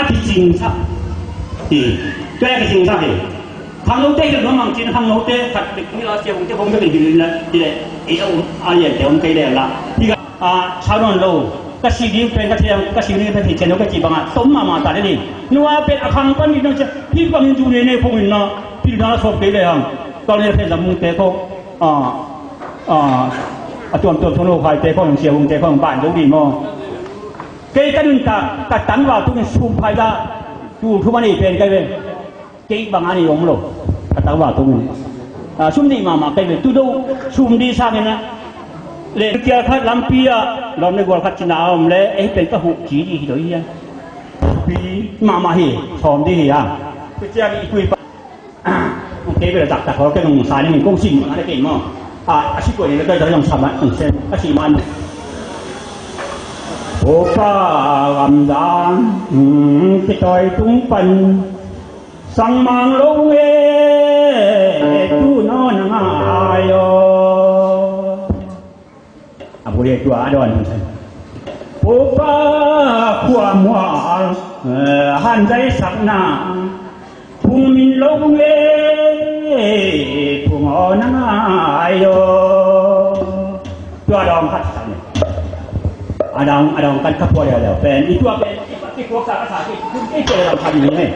thì chính xác thì cái này chính xác thì thằng nô tê nó mang chính thằng nô tê thật cái là chơi cũng chơi không cái gì là thì đấy ông ai vậy thì ông cái đấy là thì sao nó lâu cái gì đi bên cái gì đi bên thì chơi nó cái gì bằng à tôm mà ta đấy đi nó bên khang con đi nó chơi thì bằng chú này không nó thì nó số cái đấy không còn này phải làm tê không tuần thôn lô phải tê không chơi không tê không bạn giống gì mà cáiนึงtaตั้งว่าทุกคนซูมไปได้ดูทุกวันนี้เป็นไงเป็นกี่บางอันนี้องค์โลtaตั้งว่าทุกคนซูมดีมาไกลเป็นทุกดูซูมดีสักนะเลยเกี่ยวกับลำปีอะเราในกว่าขัดจินเอาเลยเป็นก็หุบจีดีด้วยอ่ะปีมาเฮชอมดีอ่ะก็จะมีคุยโอเคไปแล้วจักเขาแค่ตรงสายนี่มันกงซิ่งอะไรเก่งมั้งอาชีพคนนี้ก็จะต้องทำเส้นอาชีพมันโอปากำดังที่ต่อยตุ้งปันสังมังลงเอตุนอนงายบุเรตัวอดอนโอปาความหวานหันใจสักนาพุ่งมินลงเอพุ่งอนงายตัวดองขัดสันadang kan kapol ya pen itu apa itu kuasa asal itu kita dalam hal ini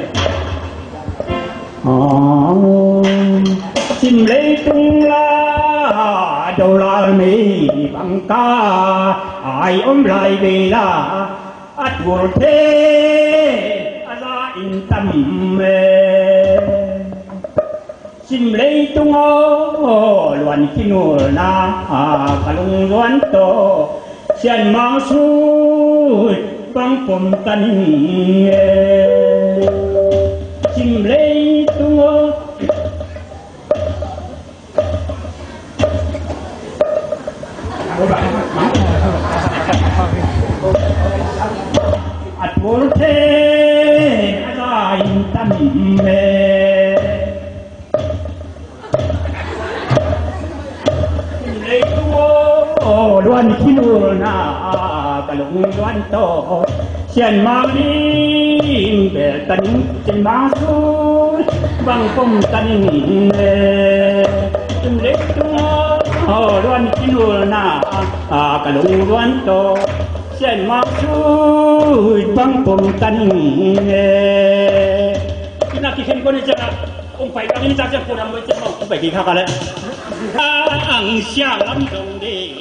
sim lei tung la dau la mi bangka ai lai vela at wol the ala intam me sim lei tung luan kinul na kalung luan to Sian maksud bang pom taning Sim lei tungo At volte again tamme Sim lei tungo luan kinul na kalung luan to sian maglim be taning sin masud bang pom taning tum lek tu luan kinul na kalung luan to sian masud bang pom taning kita kihen ko ni ja ông phải cái ra cho cô làm mới chết không phải kỳ khác cả ang xiang lắm dòng đi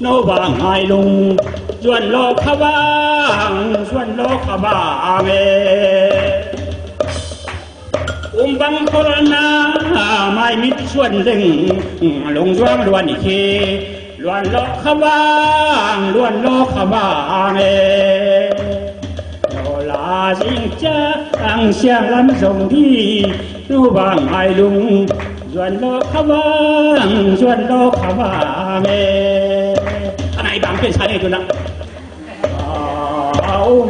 nô vàng hai lùng duan lo khá vàng mê băng corona mai mít xuân rừng lùng doang luan đi khi luan lo khá vàng mê là dinh cha ang xiang lắm dòng đi nô vàng hai lùng duan lo khá vàng anh này bằng cái sai này tôi nặng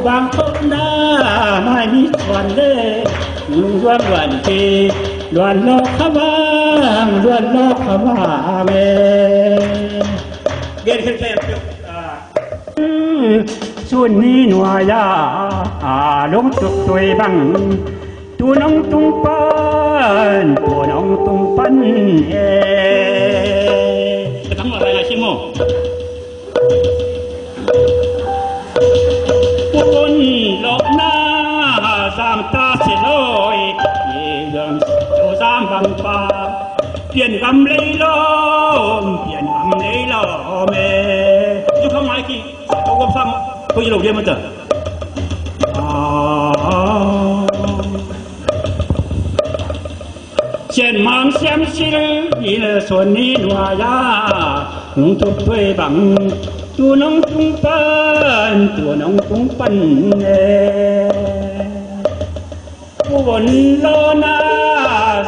bằng không đa mai mi duan lê duan thì duan lo khá vàng ghen khen khen xuân ni nua ya lông tục tuổi bằng tu nông tung pan kamu apa yang simu pun lo na sam ta se loi ye dam do sam bang pa pian gam lei lo me tu không ai ki ko gom sam ko yelo dia mata Chen mang xem xil il xuân ni nua ya hung tục thuê bằng tu nông tung pan tu vốn lo na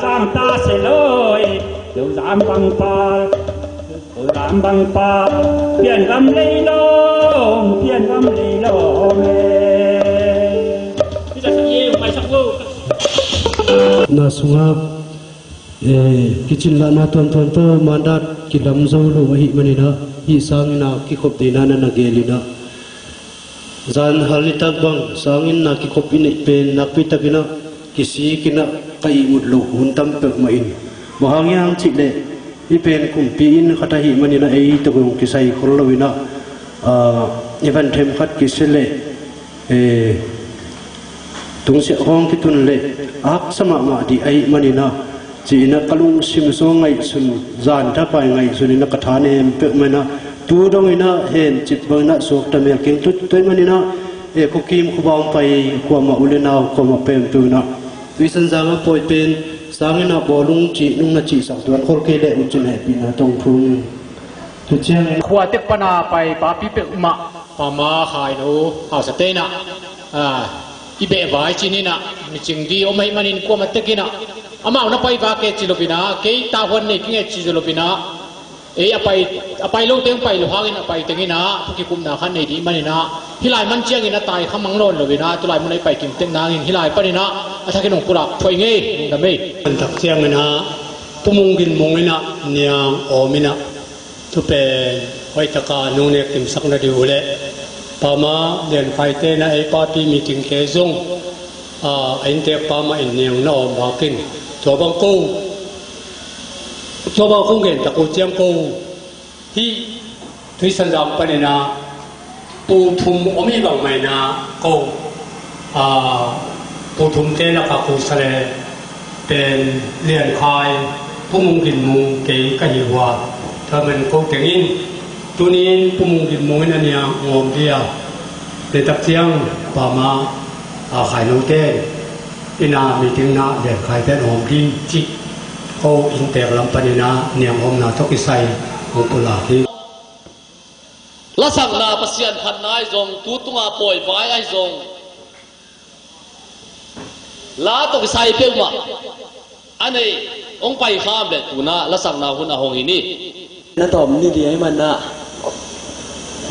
giam ta sẽ lôi đâu giam băng pa biển gam lấy lo bây giờ sẽ yêu mày sắc vô na sunga kichin la na ton to mandat kilam zo lo hi manina hi sang na ki khop de na na gelina zan halitak bang sangin na ki kopin pen nakpita kina kisi kina kai mudlo huntam pe main mahangyang chile ipen kumpi in khatahi manina ei togong kisai khorlowina event them khat kisele tungse hong kitun le ak sama ma di ai manina china kalung simso ngai sun zan tha pai ngai sunina kathane pe mana tu dongina hen chipbana sok tamel king tut toy manina kokim khubam pai kwama ulena kwama pem tuna wisan zanga poi pen sangina bolung chi nung na chi sak tuan khol ke le uchun he pina tong phung tu chiang khwa tek pana pai pa pi pe ma pa ma khai no ha sa te na ibe vai chinina mi chingdi o mai manin ko ma tekina amau na pai ba ke chilopina ke ta hon ne ki chi chilopina apai lo teng pai lo hangin apai tengina ki kum na khan nei di manina hilai man chiang ina tai khamang lon lovina tulai mun ai pai kim teng nangin hilai panina athake nong pura thoi nge da me an tak chiang na pumung gin mongina niang omina tu pe hoi taka nong ne kim sak na diule pama den phai te na ai party meeting ke zong ain te pama in niang na om bakin to bang ko cho bao không ta cô chiang cô hi thủy san ram panena pu thum omi bang mai na ko pu thum te na ka ku sale pen lian khai pu mung gin mung ke ka hi wa tha men ko tengin tunin pu mung gin mung na nia ngom dia le tak chiang pa ma khai no te ina meeting na de khai te om din chiโออินเตอร์ลัมปานินาเนียมอมนาทกิไซมงปุลาคีละสังนาปเสียนพันนายจงตูตุงาป่วยไว้ไอจงลาตกิไซเปียวมาอันนี้องไปข้ามเลยตูน่าละสังนาหุนอาหงอินี่นั่นตอบนี่ดีให้มันนะ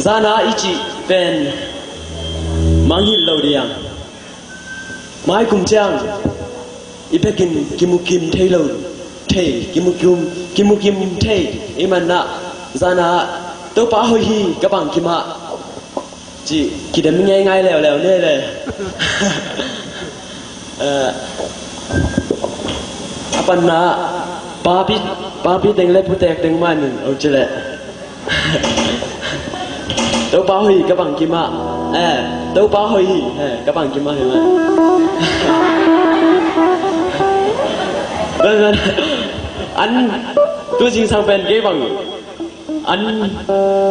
ซานาอิจิเป็นมังหิลโลเดียงไม้กุมจังอีเปกินกิมุกิมเทโลเทกิมุกิมเทอีมันนะซานาตัวป้าหอยกระบังกิมะจีคิดได้ไม่ง่ายๆแล้วเนี่ยเลยปันนะป้าพี่เต็งเล็บผู้แตกเต็งมันเอาเจเลยตัวป้าหอยกระบังกิมะตัวป้าหอยกระบังกิมะเห็นไหมอันตัวจริงสังเป็นเก็บังอัน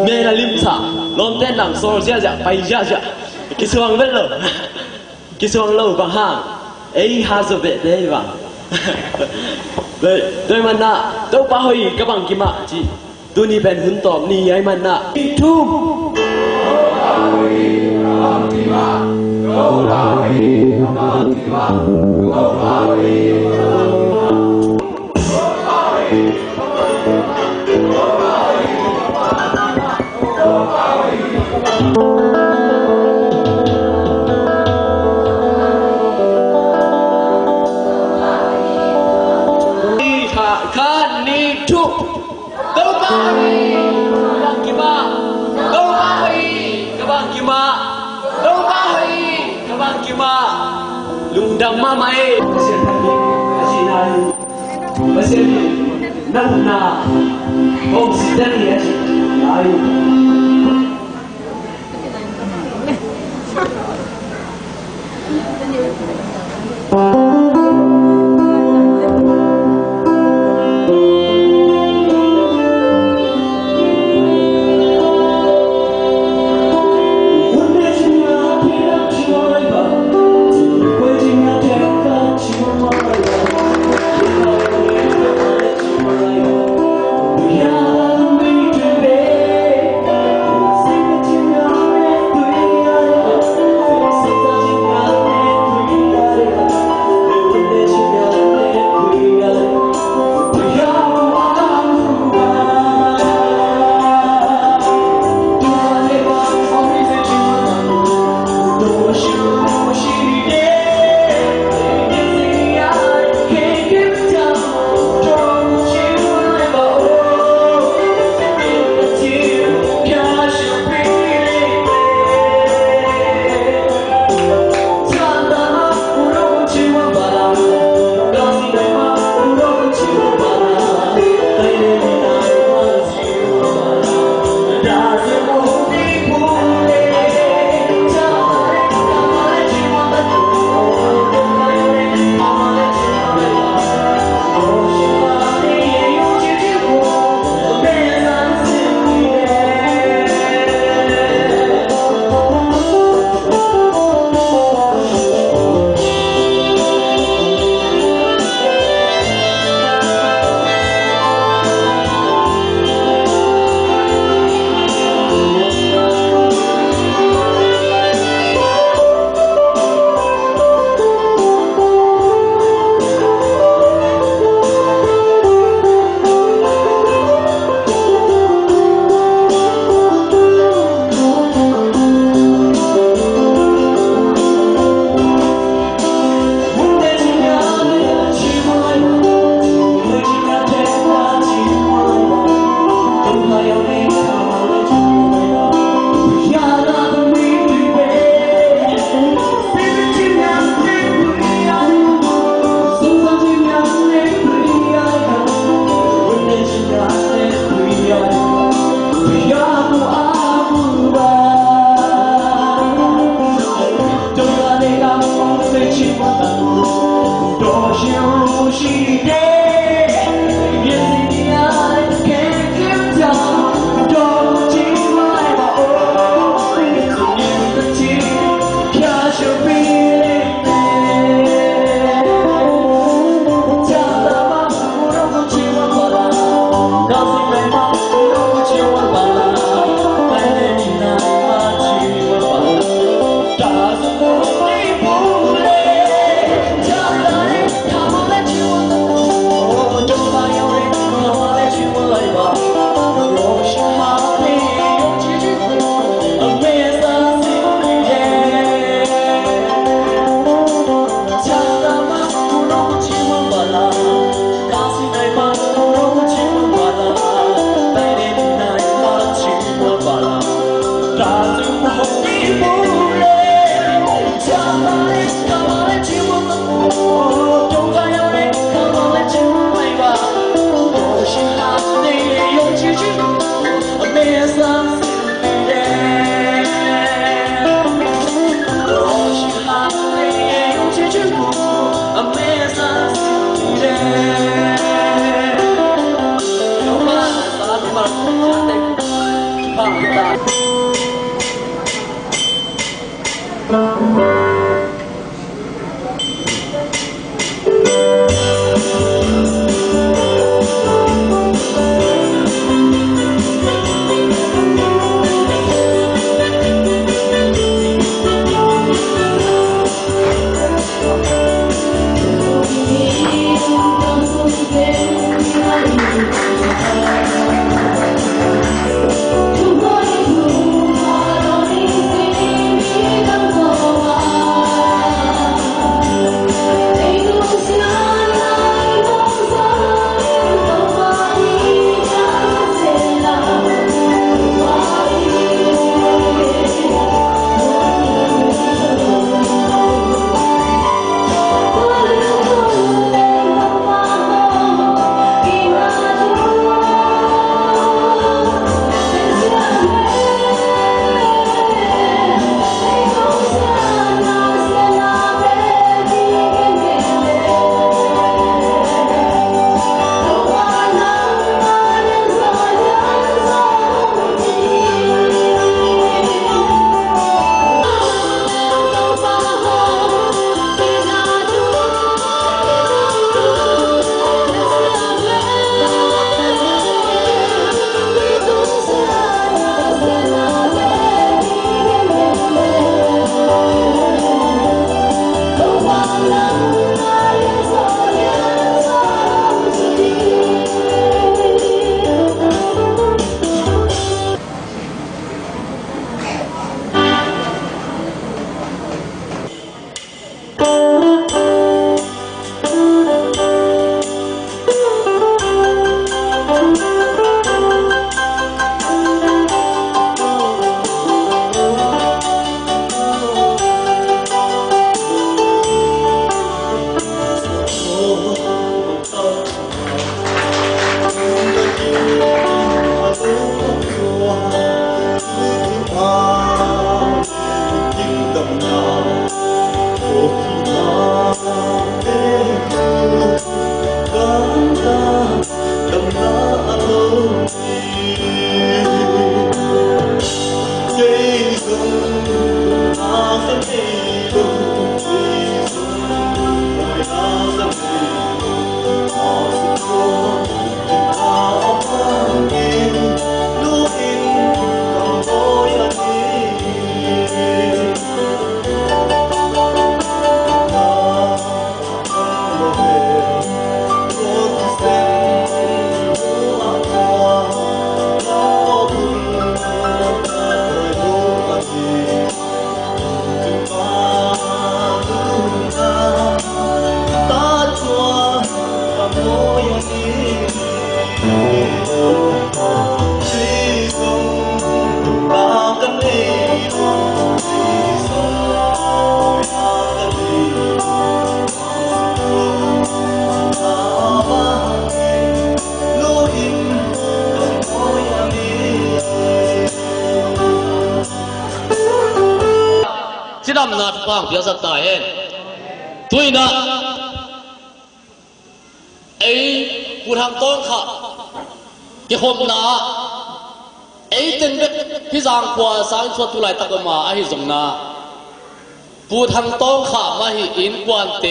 เมนาลิมซาลมเต้นหลังโซลจ้าไปจ้ากิสวังเวลกิสวังโลบางห้างฮาสเบเดย์บังเลยโดยมันนะตัวป้าหอยกระบังกิมะจีตัวนี้เป็นหุ่นตอบนี่ไอ้มันนะทุ่มลุงดำมาไหมเสียทันทีอาชีนาอยู่เสียทีนั่งนาโอ้สิเดนี่อาชีนาอยู่ ที่นำนาฟังเพียงสักตายเอง ตุยนะไอ้ผู้ทำต้องค่ะที่หมนาไอ้เต็นเด็กพี่จางกว่าสางชวนตุไลตะกมาไอ้จงนาผู้ทำต้องค่ะมาหิอินกวนเต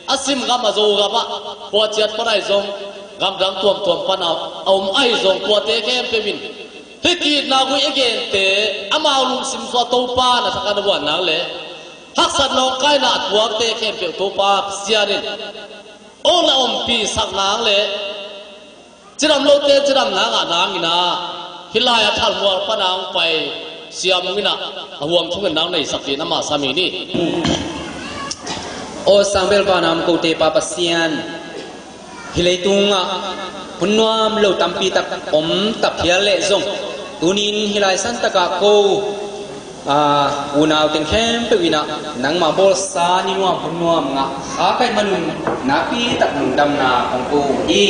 อาซิมกับมาโจกับว่าปวดเจ็บปวดไอ้จงกำลังตัวปนเอาไอ้จงปวดเตะแก้มไปวินที่กีดนากุยเกนเตอามาลุงซิมสวตูปานะสักการวันนั่งเลยฮักสัตว์น้องไก่นาตัวเตะแก้มเปียกตูปาเสียดิโอ้ละปีสักนางเลยจะนำโลเตจะนำนางนางกินาฮิลายาทัลมัวปนางไปเสียมุกินะห่วงทุ่งนางในสักทีน้ำมาสามีนี่โอสังเบลปานามกูเตปาปัสยานฮิเลตุงะพุนนวามโลตัมปีตักอมตับเพียเลซงตุนินฮิลายสันตะกะโกอูนาวเต็งเข้มไปวินะนังมาโบสานินวามพุนนวามงะอาไกมนุนนาปีตักนุนดำนาของกูอี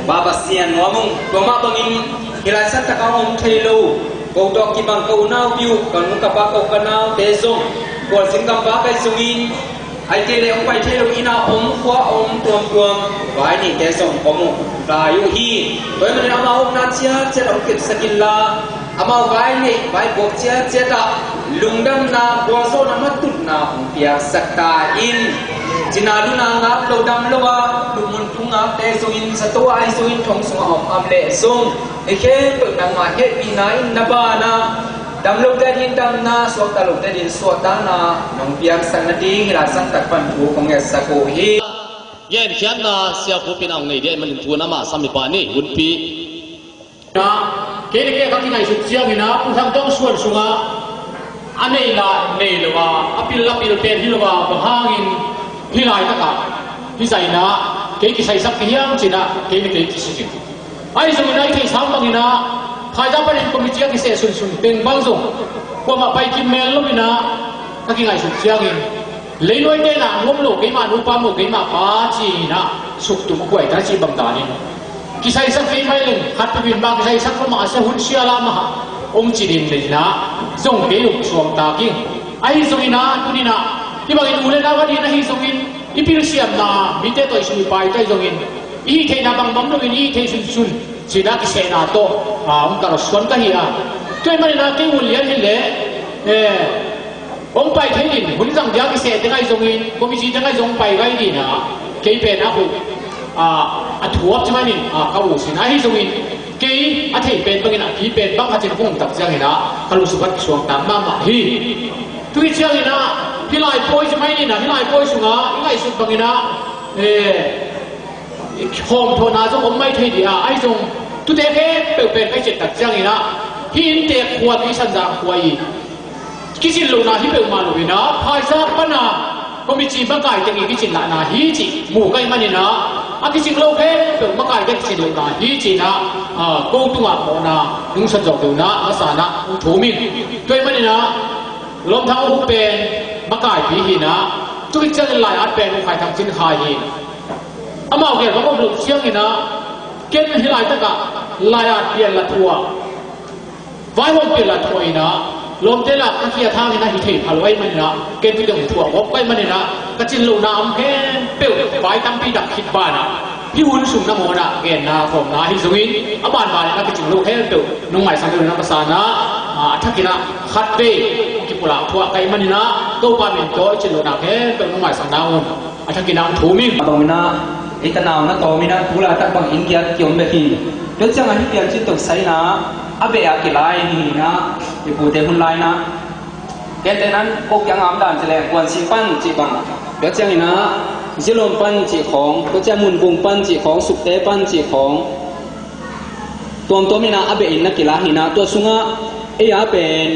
บาปัสยานวามุงตัวมาบังอินฮิลายสันตะกะอมเทโลกูดอกกิบังกูนาวบิวกันมุกะปะกูกันนาวเตซงกวลสิงกัมบาไกซุงินไอเกเลองไปเทโลอินาอมขวาอมตวมไว้นี่เตซงอมกายุฮีโดยมันเอามาอมนาเชียเจดอมเก็บสกิลลาอามาไว้นี่ไว้บอกเชียเจดะลุงดำนาบัวโซนามัตุนาองเปียสักตาอินจินาลุนางับโลดำโลวาลุมุนทุงับเตซงอินสตัวไอซงอินทงสงอมอัมเลซงไอเคเปิดนางมาเฮปีนาอินนบานาดำลูกได้ดินดำนาสวดตลุกได้ดินสวดตานาน้องเปียกสังนดีฮิลาสังตักปันผูของเอสโกฮีเย็นเขียนนาเสียผู้เป็นเอาไงเดียมันทัวน้ำมาสามีปานี่หุ่นปีนะเกลี่ยกับที่ไหนสุดเสียงนะผู้ทำต้องส่วนสุงะอันนี้ละนี่ละว่าอภิลักษ์เป็นที่ละว่าบางห้างอินที่ไรตะกับที่ใส่นะเกลี่ยใส่สักเฮียงจีนะเกลี่ยที่สุดไอ้สมุนไพรที่สามบางอินะใครจะไปเรียนคอมมิชชั่นที่เสียสุนเป็นบางส่วนพวกมาไปกินเมลล์มินะก็ที่ไหนสุดเสียงอินเลยน้อยเด่นนะงมโลกเกี่ยมานุปามโลกเกี่ยมาปาจีนะสุขตุกวยทัศน์บางตานี่กิสัยสักที่ไม่เล่นขัดไปบินบางกิสัยสักประมาณเสียหุ่นเสียลามะองค์จีดินเลยนะจงเกี่ยวสวมตากิ้งไอ้ส่วนนี้นะตุนี่นะที่บางอินอุเลนาวันนี้นะที่ส่วนนี้ที่พิลเซียมนะมิเตตัวอิสมีไปใจส่วนนี้อีเทน่าบางบังโลกนี้เทสุนจีน่ากิเซนาโตองค์การสวนกันเฮียตัวมันน่าเกี่ยวเลี้ยงเลยองค์ไปเที่ยนหุ่นจังเดียกิเซตั้งไอ้ส่วนนี้ก็มีจีตั้งไอ้ส่วนไปไว้ดีนะเกี่ยวเป็นนะคุณถัวจะไม่นี่เขาอุสินะที่ตรงนี้เกี่ยที่เป็นบางอย่างที่เป็นบางอาจจะคงตัดเสียงนะเขารู้สึกว่าช่วงตามมาฮีทุกเสียงนะที่ไล่ปอยจะไม่นี่นะที่ไล่ปอยสุงะที่ไล่สุดบางอย่างห้องโทนาจะผมไม่ที่ดีไอ้ตรงทุกเด็กเป็นไอ้เจ็ดตัดเสียงนะที่อินเด็กขวดที่ฉันจะขวดกิจลูนาที่เป็นมาลูกนะภายซาปนาก็มีจีบกายจะกิจละนาฮีจีหมู่กันมันนี่นะอากิจิโลกเองเป็นมากายกิจลูนาฮีจีนะกูตัวโมนาลุงสันจบดูนะอาสานะถูมิด้วยมันนี่นะลมเท้าหุบเป็นมากายผีหินะจุดเจริญหลายอันเป็นใครทำจินขายหินอามาเกี่ยวกับลูกเชียงนี่นะเกี่ยวกับหลายตะกะหลายอันเปลี่ยนละทัวไว้ว่าเปลี่ยนละทัวอีนะลมเจริญนักเขียนทางนี่นะหิเทพฮัลไว้มันนะเกณฑ์ที่จะถั่ววบไปมันนะกระจินลูน้ำแค่เปรี้ยวไว้ตั้งปีดักคิดบ้านนะพี่หุ่นสุ่มน้ำโมนะเกณฑ์นาผมนะฮิสวินอาบ้านบ้านนะกระจินลูแค่เปรี้ยวนุ่งไหมสังเกตน้ำภาษานะทักกินะขัดเป้กิปุระถั่วไก่มันนะตัวปามินโต้จินลูน้ำแค่เปรี้ยวนุ่งไหมสังดาวทักกินะถูมิตรงนั้นไอ้ตะนาวนะโตมินะทุลาตักบังอินเกียเกี่ยวเบคีเดี๋ยวจังอันที่เปลี่ยนจิตตกใส่นะอาเบะกิไลนี่นะที่พูดเต็มหุ่นไลนะเกณฑ์นั้นพวกยังงามด่านแสดงควรสิปันจีบังเดี๋ยวจังนี่นะจิลมปันจีของก็จะมุนบุงปันจีของสุกเตปันจีของตัวมีนะอาเบอินนักกีฬาหินะตัวสุงะเอียเป็น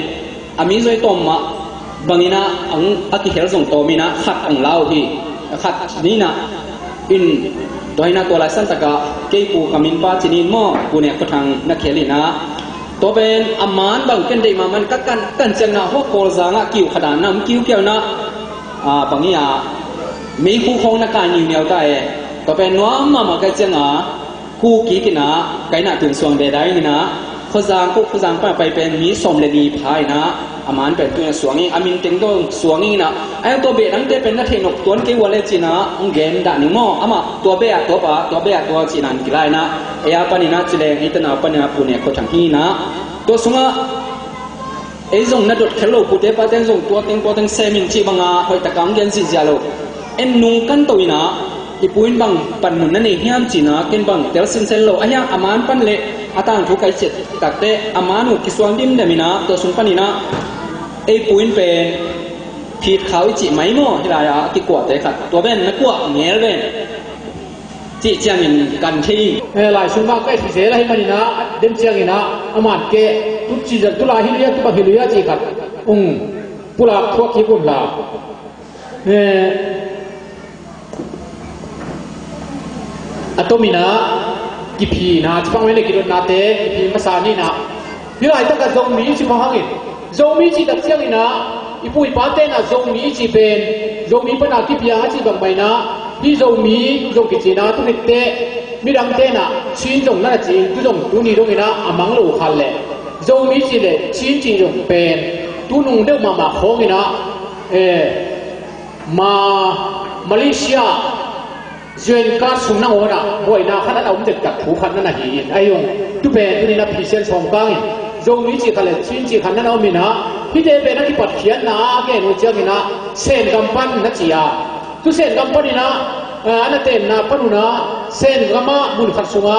อามิซอยตอมะบางนี่นะอังอากิเฮลส่งตัวมีนะขัดอังเล่าที่ขัดนี่นะอินโดยนักตัวลายสันตะกะเกี่ยปูกามินปาจินินมอกูเนี่ยก็ทางนักเขียนนะตัวเป็นอามานบางกันได้มามันกันจังนะหัวโคลางะกิ้วขนาดน้ำกิ้วเกี่ยวนะบางอย่างมีคู่ของนักการยิงเหนียวได้ตัวเป็นน้อมมากันจังคู่กี่กินนะไก่หน้าถึงส่วนใดๆนี่นะ ขจางกุขจางไปเป็นมีสมเลนีพายนะอามันเป็นตัวสวงอามินเต็งต้องสวงนะไอ้ตัวเบนังเตเป็นนักเทนกตัวนี้วันเลจินะองเกนดานิโมอามาตัวเบะตัวปะตัวเบะตัวจีนันกิไลนะเอียปนินะจิเลงอิตนาปนินะปุเนโคทังฮีนะตัวสงะไอ้ส่งนัดดเคโลปุเตปะเต็งส่งตัวเต็งปอเต็งเซมินชีบังอาหอยตะกังเกนซิจาโลเอ็นนูกันตัวนะอีปุ้นบังปันมุนนั่นเองฮิมจีนะกินบังเตลซินเซลโลไอ้ยังอามันปันเละอาตังทุกไอเจ็ดตักเตอามานุกิสวงดิมเดมินะตัวสุนปนินะไอ้ปุ้นเป็นผิดเขาจิไม่โม่ที่ไรอ่ะที่กวดแต่ขัดตัวเป็นนักกวดเงี้ยเป็นจิเจียงอินกันที่หลายสุนมากใกล้ที่เสียแล้วให้มันนะเดิมเจียงอินะอามาเกตุจิจตุลาฮิเลียตุบะฮิเลียจิขัดปุระพวกขี้ปุ่นลาอัตมินะกิพีนะจิฟังไว้ในกิโลนาเตกิพีมาสานีนะที่ไรตั้งแต่จงมีจิฟังหังจงมีจิตักเสียงอินะอีปุยปาเตนะจงมีจิเป็นจงมีปนากิพีอาจิบังใบนะที่จงมีจงกิจินะตุนิเตมีดังเตนะชินจงนั่นจีตุจงตุนีจงอินะอามังโลขันเลยจงมีจิเลยชินจีจงเป็นตุนุงเดมาโคงินะมาเลเซียเจนการสุนัขวนะบ่อยนาขนาดเอาเด็กกับผู้ขันนั่นน่ะหินไอ้ยงตุเป็นตุนีนับพิเศษสองกังจงมีจิขันเลยชินจิขันนั่นเอามีนะพี่เดเป็นนักที่ปัดเขียนนะแกนูเจ้ามีนะเส้นกำปั้นนักจียาตุเส้นกำปั้นนี่นะอันนั้นเต้นนะปั้นนะเส้นกำมาบุญขัดสุงะ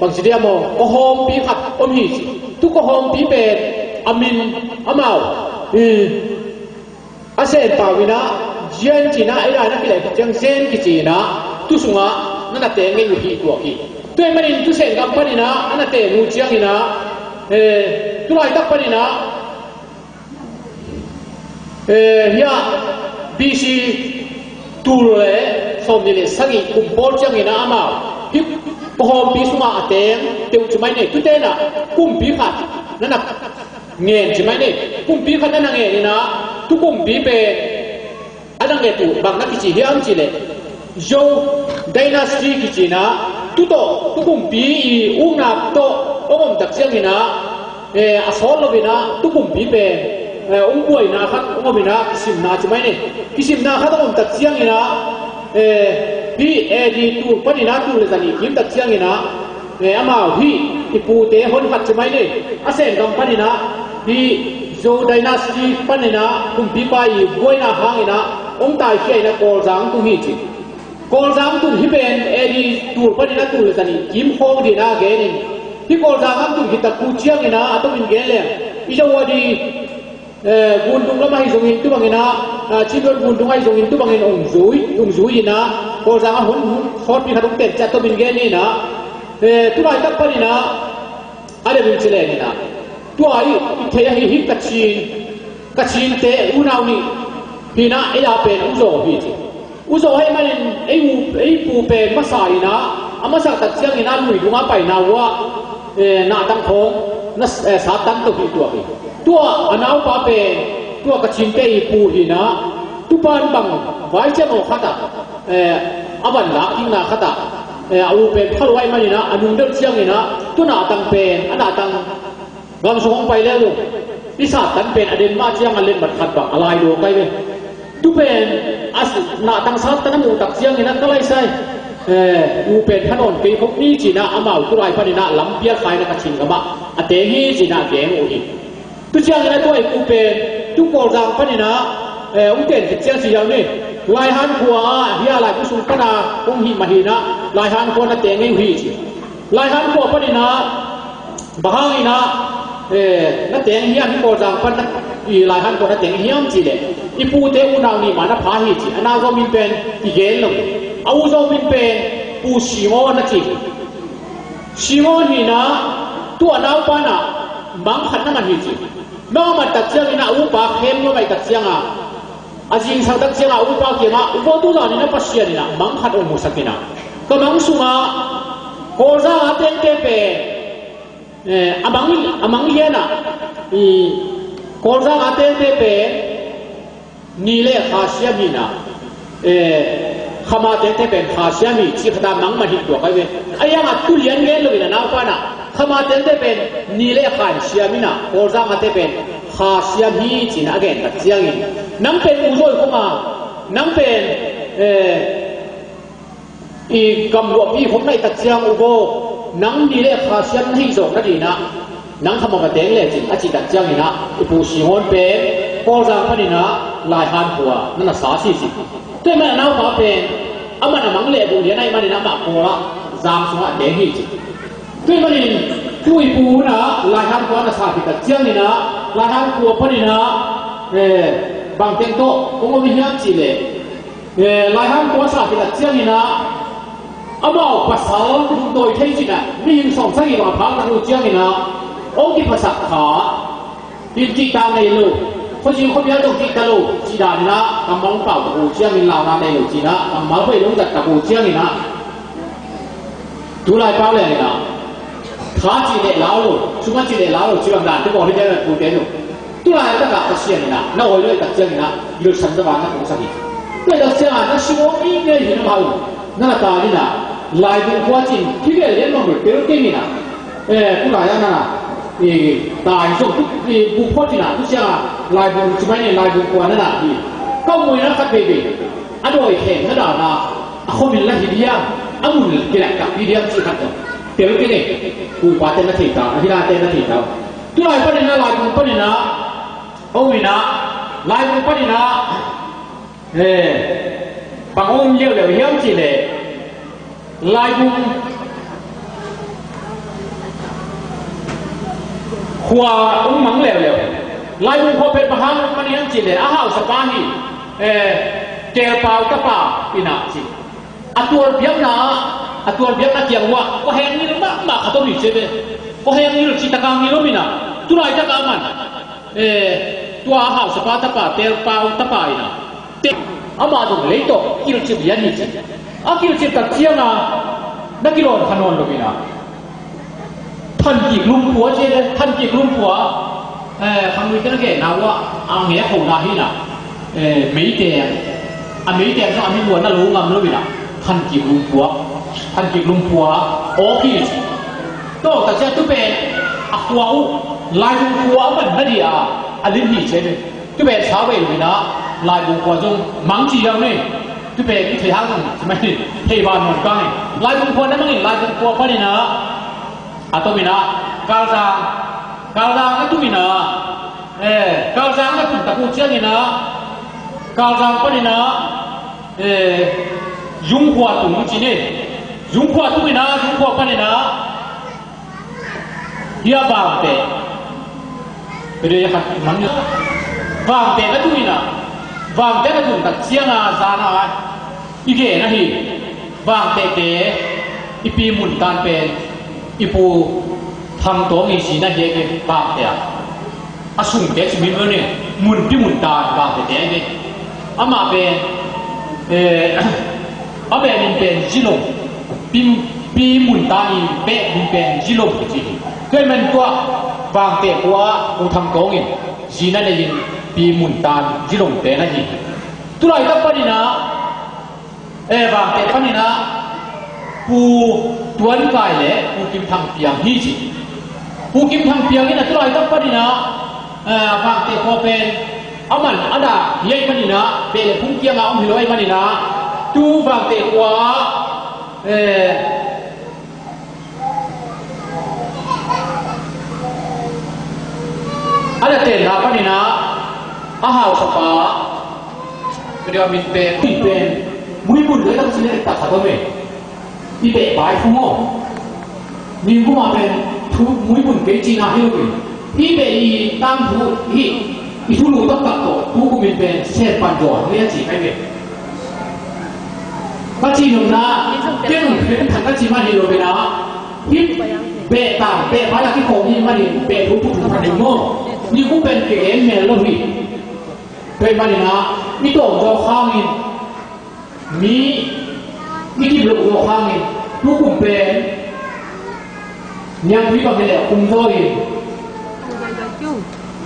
บางสิ่งเดียวมองก็หอมปีขัดอมหิจิทุกก็หอมปีเป็นอามินอามาอาเส้นป่าวินะเจียนจีน่าไอ้ได้นักกีฬาจังเซนกิจีน่าตุสุงะนั่นน่ะเตงเงี้ยอยู่ที่ตัวที่ตัวมันนี่ตุเซนกับปนินะนั่นน่ะเตงมูเจียงนี่นะตุลายตักปนินะเฮียบีซีตูเล่สมนี่เลยสังกุมโบเจียงนี่นะอามาฮิปหอมบีสุงะเตงเตงจุดไม่เนี่ยตุเตน่ะกุมบีขัดนั่นน่ะเงี้ยจุดไม่เนี่ยกุมบีขัดนั่นน่ะเงี้ยนี่นะตุกุมบีเป็นอันนั้นเองบางนักกิจเฮียมจิเลโจไดนาสตีกิจนะตุโตตุกุมปีนับโตตักเสียงนะอาสอลบินะตุกุมปีเป็นป่วยนะขัดบินะกิสิมนาใช่ไหมเนี่ยกิสิมนาขัดตักเสียงนะพี่ดีตูปนินะตูเลยสันนิกิมตักเสียงนะอามาพี่ที่ปูเตะคนขัดใช่ไหมเนี่ยอาเซนกัมปนินะพี่โจไดนาสตีปนินะกุมปีไปป่วยนะหางนะองตายเขียนกอลจังตุหิจิกอลจังตุหิเป็นดีตูปนินะตูเลยสันนิกิมโคงดีนะเกนินที่กอลจังตุหิตะกูเชียงนะอัตมินเกนเลยอีจาวดีบุญตุงละไม่ส่งอินตุบังนะชีวิตบุญตุงให้ส่งอินตุบังองซุยนะกอลจังหุ่นฟอดมีขนมเต็ดจัตมินเกนนี่นะตุลายตักปนินะอะไรเป็นเชลนี่นะตัวไอ้เทียหิกัดชินเตะอุณาวนี่พี่นะไอ้ยาเป็นอุโจพี่จีอุโจให้มันไอ้ปูเป็นมาสายนะอามาสักตัดเสียงนะลุยดูมาไปนะว่าหน้าตั้งโค้งนั่นสาตันตัวพี่ตัวอันเอาปาเป็นตัวกัดชินเตะปูพี่นะตุปานบังไว้เจ้าโอขัดอาบันละทิ้งนาขัดเอาเป็นพลอยมันนะอันนุ่งเดินเสียงนะตัวหน้าตั้งเป็นอันหน้าตั้งบางส่งไปแล้วลูกพิศาจตันเป็นอเดนมาเชียงอันเล่นบัดขัดบังอะไรดูไปเลยทุเป็นอาศัยหน้าตั้งสัตว์ตั้งมูตักเชียงนี่นั่นก็เลยใช่อูเป็นถนนปีพวกนี้จีน่าอามาตุไรพันน่ะลำเปียขายนักชิงกับมาอเตหีจีน่าเก่งโอ้ยตุเชียงนี่ตัวอูเป็นตุโกจังพันน่ะอูเป็นเชียงสีอย่างนี้ลายหันขัวเฮียลายผู้สูงปนาองหิมาหินะลายหันขัวนั่นเตงเงี้ยหีจีลายหันขัวพันน่ะบางอีนะนั่นเตงเฮียนโกจังพันอีลายหันขัวนั่นเตงเฮียมจีเลยอีปูเตอุนาวนี่มานะพาหิจีอันนั้นก็มีเป็นอีเกลลงเอาโจมินเป็นปูชิโมนักจีชิโมนี่นะตัวน้าปานะบังขัดนั่นมันหิจีน้องมันตัดเชียงนี่นะอุปาเข้มยังไม่ตัดเชียงอาจริงสักตัดเชียงอุปาเกี่ยงอุปาตัวนี้นะปัสเชียนี่นะบังขัดองมุสกินะก็บังสุงะโคซ่าเต็มเต็มเป็นอามังเฮียนะโคซ่าเต็มเต็มเป็นนี่เลยขาเชียมีนะขมาเต็มเต็มเป็นขาเชียมีที่ขดามังมาหิตัวไปเว้ยไอ้ยังตุเลียนเงี้ยเลยนะน้าป้านะ ขมาเต็นได้เป็นนี่เลขันเชียมินะโอซามาเตเป็นขาเชียมีจินะเกนตัดเจียงอินน้ำเป็นอุโรยเข้ามาน้ำเป็นอีกำรวมอีผมในตัดเจียงอุโบนังนี่เลขาเชียมที่ส่งนั่นดีนะนังขมาเต็นเลยจิอาจิตัดเจียงอินะอีผู้ชิฮอนเป็นโอซาพนินะลายฮันหัวนั่นน่ะ30ด้วยมันน้ำมาเป็นอามันมังเล่บุญเดียนในมันน้ำมาโคละจางสงะเดหิจิด้วยมันช่วยปูนะลายฮันหัวน่ะสาธิตเจียงนี่นะลายฮันหัวพนินะบางเต็งโตคงไม่ยันจีเลยลายฮันหัวสาธิตเจียงนี่นะอามาภาษาโดยเท่จินะนี่ยังส่งสังเกตว่าพังนักเจียงนี่นะองค์ที่ภาษาขาดินจิตาในโลกคนจีนคนเดียวต้องจิตาโลกจีดานี่นะกำมังเป่าตะกูเจียงนี่ลาวนาในโลกจีนะกำมังไปลงจากตะกูเจียงนี่นะดูลายเป้าเลยนะขาจีเด็ดลาวโลกชุมันจีเด็ดลาวโลกจีบางด่านที่บอกให้ได้กูเด่นอยู่ดูลายตะกะเชียงนี่นะน่าโวยด้วยตะเจียงนี่นะอยู่ชั้นสวรรค์นะผมสักทีด้วยตะเจียงนั่นชิโมอีเนี่ยอยู่ในบ้านนั่นตานี่นะลายเป็นหัวจีนที่เรียนเรียนมาหมดเดี๋ยวเก่งนี่นะกูลายนั่นนะตายส่งบุพพจินะทุกอย่างลายบุญใช่ไหมเนี่ยลายบุญกว่านั่นแหละก็มวยนะครับเบบีอันโดยเห็นขนาดนะเขาเป็นละหิดียอันมุนกิเลสกับหิดียที่ขัดกันเดี๋ยวกิเลสกูปาเต้นนาทีตาอธิราเต้นนาทีตาตัวลายประเด็นนะลายบุญประเด็นนะโอ้ยนะลายบุญประเด็นนะบางองค์เลี้ยวเหี้ยมจีเลยลายบุญขวาอุ้งมังเหลวลายมุขเป็นประหารมันยังจีเลยอาหารสปาฮีเกลปาวตะปาปีนาจีอัตัวเบียบนาอัตัวเบียบนาเกียงวะก็เห็นนี่มากขตัวนี้เช่ไหมก็เห็นนี่จิตกรรมนี่รู้มั้ยนะตัวไหนจะกรรมมันตัวอาหารสปาตะปาเกลปาวตะปาอีนะเด็กอามาตรงเลยโตกิโลจิบยันนี่จีอากิโลจิบตัดเชียงนะนักกิโลขนนรู้มั้ยนะท่านจีบลุงผัวเช่เลยท่านจีบลุงผัวคำนี้ก็แก่นาว่าอังเหี้ยของนาฮีน่ะไม่เตียงอันไม่เตียงก็อันไม่บัวน่ารู้งามรู้ไหมล่ะท่านจีบลุงผัวท่านจีบลุงผัวโอ้พี่โตแต่เจ้าทุเป็นอักวาวลายลุงผัวมันนั่นดีอ่ะอันลิ้นหีเช่เลยทุเป็นชาวเวลุยนะลายลุงผัวจงมังจีอย่างนี้ทุเป็นที่เที่ยงใช่ไหมเทวานนท์ก็ไงลายลุงผัวนั่นมั้งลายลุงผัวพอดีนะatau mina kalsang itu mina kalsang itu tak ujian mina kalsang apa mina jungkua tu macam jungkua tu mina jungkua apa mina dia bangte beri kat mana bangte itu mina bangte itu tak siang sana ike nahi bangte ke ipi muntan penอีปูทำตัวมีสีนั่นเองบางแต่อาสุ่มเด็กสมิธเนี่ยมุนที่มุนตาบางแต่เด็กเนี่ยอามาเป็นอาเป็นจิโลปีมุนตานี่เป็นจิโลจริงด้วยมันก็บางแต่กว่าปูทำตัวเองสีนั่นเองปีมุนตาจิโลแต่นั่นเองตัวไหนก็ปนินะบางแต่ปนินะปูตวนกายเลยปูกิมทางเปียงนี่จีปูกิมทางเปียงนี่นะตัวไหนต้องปนินะบางแต่พอเป็นอามันอันดาเยี่ยมนี่นะเป็นพุ่งเกียงเอาหิโลไอ้มันนี่นะดูบางแต่กว่าอันนั้นเต็นนะปนินะอาหารสปาเรียกว่ามีเป็นมุ้ยบุญเลยต้องสิ่งนี้ตัดขาดตัวเองอีเบะบายฟุ้งอ่ะนี่กูมาเป็นทุกมุ้ยบุญเกจินาให้ลูกอีเบะอีตั้งทุกอีทุลูต้องตัดต่อทุกกูเป็นเช่นปันจอดเรียกจีให้เบะปัจจุบันนะเรื่องเป็นทางการจีมาดีโรเบนะอีเบะต่างเบะบายที่ของนี่มาดีเบะทุกพันธุ์โม่นี่กูเป็นเกมเมลล์นี่เป็นมาดีนะมีตัวเราข้างนี่มีที่ลูกเราข้างนี่ลูกผมเป็นยังพี่บางเนี่ยคุ้มโซ่อีก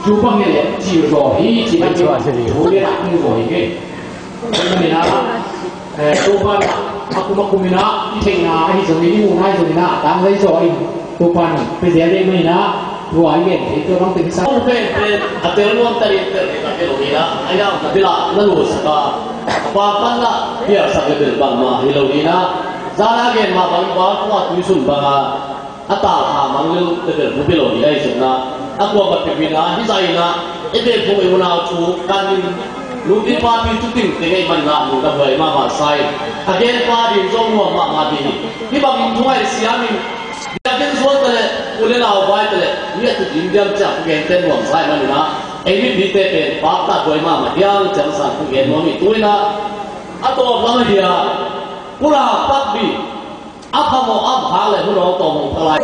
จูบางเนี่ยจีบรอพี่จีบจีบถูกเรียกคุ้มรออีกเป็นมาดีนะตัวบ้านมาคุ้มนะที่เทงนาที่สมัยนี้มุ่งให้สมัยนะตามเลยจอย ทุกวันไปเสียได้ไหมนะถวายเงินที่ตัวน้องเป็นสัก เป็นอัตโนมัติเตอร์กับเรื่องนี้นะไอ้เราเวลานั่นรู้สึกว่าความตั้งละเพียรสักเดือนบางมาที่เราดีนะซาลาเกนมาบางวันก็ตุยสุนบางอัตตาหามันเรื่องเดือนผู้เป็นเราดีได้สุดนะอักว่ากับเป็นวินาที่ใจนะไอ้เป็นผู้เอวนาชูการลูกที่พาดินทุกสิ่งที่ให้มันละลูกกับเวมามาใส่ถ้าเกณฑ์พาดินจงหัวมาดีที่บางทุ่งไอ้เสียมิอยากเป็นส่วนเลยอุเลลาวไว้เลยเนี่ยทุกยินดีจับเกณฑ์เต้นหวังใส่มันนะไอ้นี่พิเศษเป็นปากตาด้วยมาเดียวจังสันทุกเกณฑ์มันมีตัวนะอัตโตพลังเดียกุลาปักบีอัพโมอัพหาเลยพวกเราต่อมงพลาย